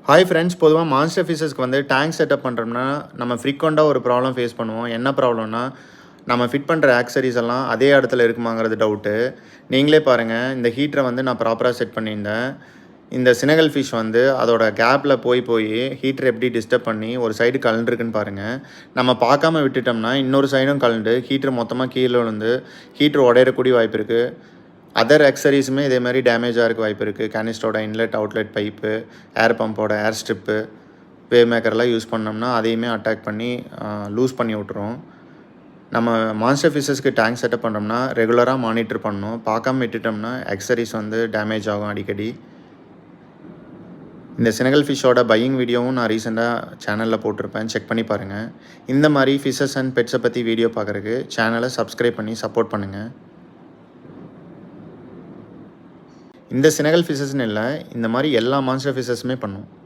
Hi friends, பொதுவாக monster ஃபிஷஸ்க்கு வந்து tank setup பண்ணுறோம்னா நம்ம ஃப்ரீக்வெண்ட்டாக ஒரு ப்ராப்ளம் ஃபேஸ் பண்ணுவோம். என்ன ப்ராப்ளம்னா, நம்ம ஃபிட் பண்ணுற ஆக்சரிஸ் எல்லாம் அதே இடத்துல இருக்குமாங்கிறது டவுட்டு. நீங்களே பாருங்கள், இந்த ஹீட்டரை வந்து நான் ப்ராப்பராக செட் பண்ணியிருந்தேன். இந்த சினகல் ஃபிஷ் வந்து அதோட கேப்பில் போய் ஹீட்டர் எப்படி டிஸ்டர்ப் பண்ணி ஒரு சைடு கலண்டுருக்குன்னு பாருங்கள். நம்ம பார்க்காம விட்டுட்டோம்னா இன்னொரு சைடும் கலண்டு ஹீட்டர் மொத்தமாக கீழே விழுந்து ஹீட்டர் உடையறக்கூடிய வாய்ப்பு இருக்குது. அதர் அக்சரிஸுமே இதே மாதிரி டேமேஜாக இருக்க வாய்ப்பு இருக்குது. கேனிஸ்டரோட இன்லெட் அவுட்லெட் பைப்பு, ஏர் பம்போட ஏர் ஸ்ட்ரிப்பு, வேவ் மேக்கர்லாம் யூஸ் பண்ணோம்னா அதையுமே அட்டாக் பண்ணி லூஸ் பண்ணி விட்ரும். நம்ம மான்ஸ்டர் ஃபிஷஸ்க்கு டேங்க் செட்டப் பண்ணுறோம்னா ரெகுலராக மானிட்டர் பண்ணணும். பார்க்காம விட்டுட்டோம்னா அக்சரிஸ் வந்து டேமேஜ் ஆகும் அடிக்கடி. இந்த சினகல் ஃபிஷ்ஷோட பையிங் வீடியோவும் நான் ரீசெண்டாக சேனலில் போட்டிருப்பேன், செக் பண்ணி பாருங்கள். இந்த மாதிரி ஃபிஷஸ் அண்ட் பெட்ஸை பற்றி வீடியோ பார்க்குறதுக்கு சேனலை சப்ஸ்கிரைப் பண்ணி சப்போர்ட் பண்ணுங்கள். இந்த சினகல் ஃபிஷஸ்ன்னு இல்லை, இந்த மாதிரி எல்லா மான்ஸ்டர் ஃபிஷஸுமே பண்ணும்.